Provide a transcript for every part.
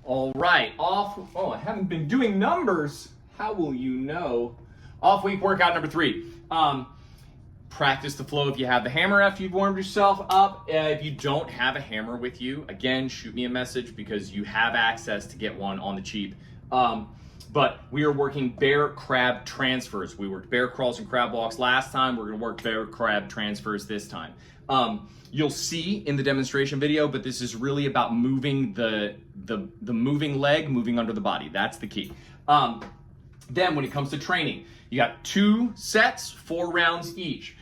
All right, off. Oh, I haven't been doing numbers. How will you know? Off week workout number 3. Practice the flow if you have the hammer after you've warmed yourself up. If you don't have a hammer with you, again, shoot me a message because you have access to get one on the cheap. But we are working bear crab transfers. We worked bear crawls and crab walks last time. We're going to work bear crab transfers this time. You'll see in the demonstration video, but this is really about moving the moving leg, moving under the body. That's the key. Then when it comes to training, you got 2 sets, 4 rounds each.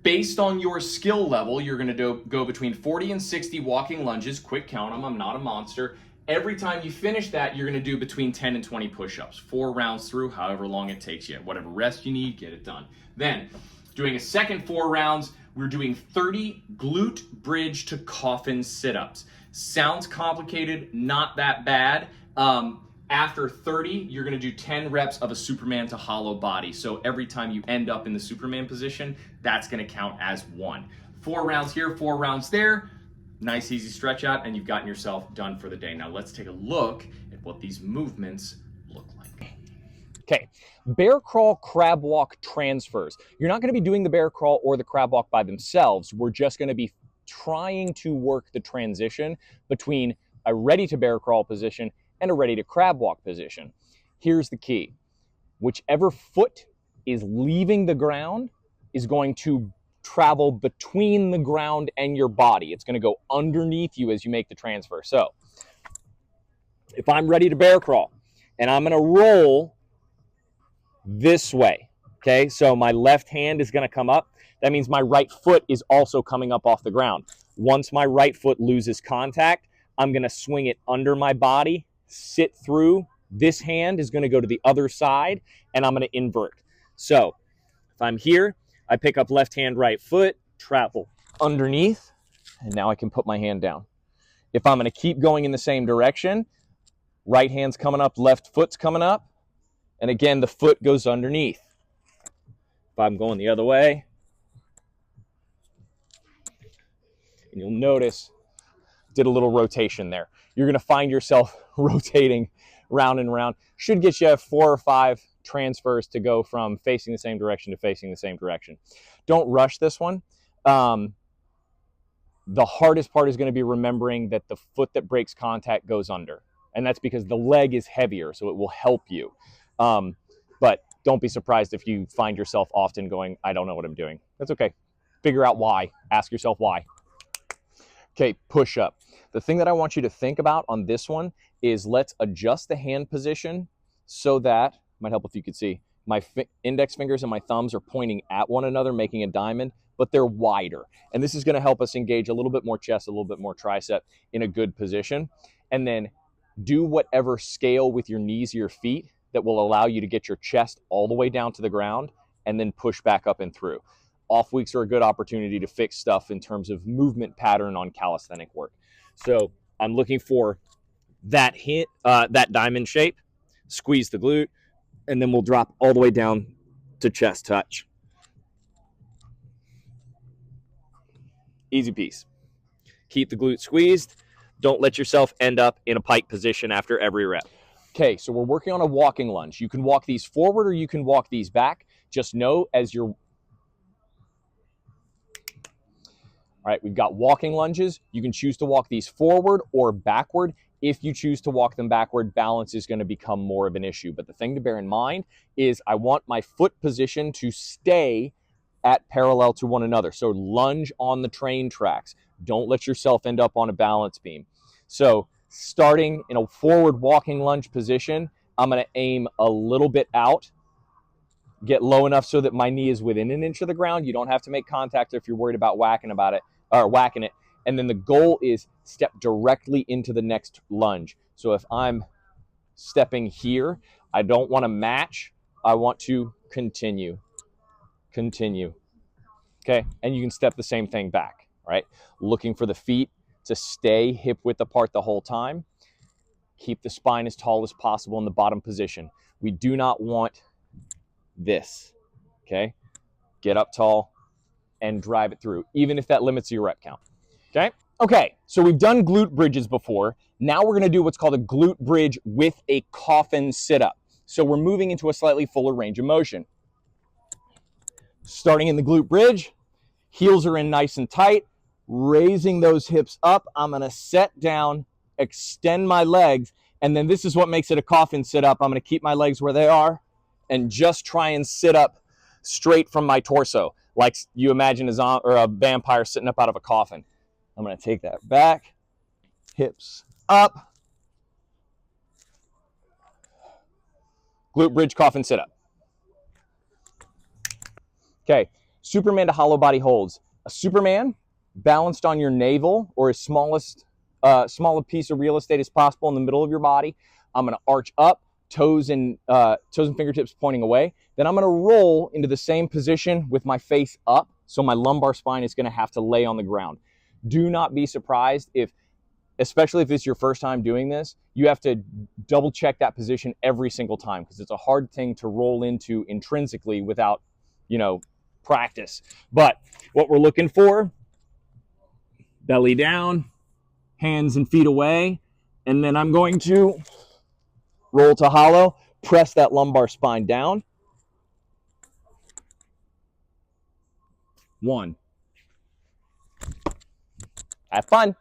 Based on your skill level, you're going to go between 40 and 60 walking lunges. Quick count them. I'm not a monster. Every time you finish that, you're going to do between 10 and 20 push-ups. 4 rounds through, however long it takes you. Whatever rest you need, get it done. Then, doing a second 4 rounds, we're doing 30 glute bridge to coffin sit-ups. Sounds complicated, not that bad. After 30, you're going to do 10 reps of a Superman to hollow body. So every time you end up in the Superman position, that's going to count as 1. 4 rounds here, 4 rounds there. Nice, easy stretch out, and you've gotten yourself done for the day. Now let's take a look at what these movements look like. Okay, bear crawl, crab walk transfers. You're not going to be doing the bear crawl or the crab walk by themselves. We're just going to be trying to work the transition between a ready to bear crawl position and a ready to crab walk position. Here's the key. Whichever foot is leaving the ground is going to travel between the ground and your body. It's going to go underneath you as you make the transfer. So if I'm ready to bear crawl and I'm going to roll this way, okay, so my left hand is going to come up. That means my right foot is also coming up off the ground. Once my right foot loses contact, I'm going to swing it under my body, sit through. This hand is going to go to the other side, and I'm going to invert. So if I'm here, I pick up left hand, right foot, travel underneath, and now I can put my hand down. If I'm going to keep going in the same direction, right hand's coming up, left foot's coming up, and again, the foot goes underneath. If I'm going the other way, and you'll notice, did a little rotation there. You're going to find yourself rotating round and round. Should get you 4 or 5 transfers to go from facing the same direction to facing the same direction. Don't rush this one. The hardest part is going to be remembering that the foot that breaks contact goes under. And that's because the leg is heavier, so it will help you. But don't be surprised if you find yourself often going, I don't know what I'm doing. That's okay. Figure out why. Ask yourself why. Okay, push up. The thing that I want you to think about on this one is let's adjust the hand position so that, might help if you could see, my index fingers and my thumbs are pointing at one another, making a diamond, but they're wider. And this is going to help us engage a little bit more chest, a little bit more tricep in a good position. And then do whatever scale with your knees or your feet that will allow you to get your chest all the way down to the ground and then push back up and through. Off weeks are a good opportunity to fix stuff in terms of movement pattern on calisthenic work. So I'm looking for that hit, that diamond shape, squeeze the glute, and then we'll drop all the way down to chest touch. Easy piece. Keep the glute squeezed. Don't let yourself end up in a pike position after every rep. Okay, so we're working on a walking lunge. You can walk these forward or you can walk these back. Just know as you're... All right, we've got walking lunges. You can choose to walk these forward or backward. If you choose to walk them backward, balance is going to become more of an issue. But the thing to bear in mind is I want my foot position to stay at parallel to one another. So lunge on the train tracks. Don't let yourself end up on a balance beam. So starting in a forward walking lunge position, I'm going to aim a little bit out, get low enough so that my knee is within an inch of the ground. You don't have to make contact if you're worried about whacking it. And then the goal is step directly into the next lunge. So if I'm stepping here, I don't want to match. I want to continue. Okay, and you can step the same thing back, right? Looking for the feet to stay hip width apart the whole time. Keep the spine as tall as possible in the bottom position. We do not want this, okay? Get up tall and drive it through, even if that limits your rep count, okay? Okay, so we've done glute bridges before. Now we're going to do what's called a glute bridge with a coffin sit-up. So we're moving into a slightly fuller range of motion. Starting in the glute bridge, heels are in nice and tight, raising those hips up. I'm going to set down, extend my legs, and then this is what makes it a coffin sit-up. I'm going to keep my legs where they are and just try and sit up straight from my torso, like you imagine a vampire sitting up out of a coffin. I'm going to take that back, hips up, glute bridge, coffin sit up. Okay, Superman to hollow body holds. A Superman balanced on your navel or as small a piece of real estate as possible in the middle of your body. I'm going to arch up, toes and fingertips pointing away. Then I'm going to roll into the same position with my face up, so my lumbar spine is going to have to lay on the ground. Do not be surprised if, especially if it's your first time doing this, you have to double check that position every single time because it's a hard thing to roll into intrinsically without, practice. But what we're looking for, belly down, hands and feet away, and then I'm going to roll to hollow, press that lumbar spine down. 1. Have fun.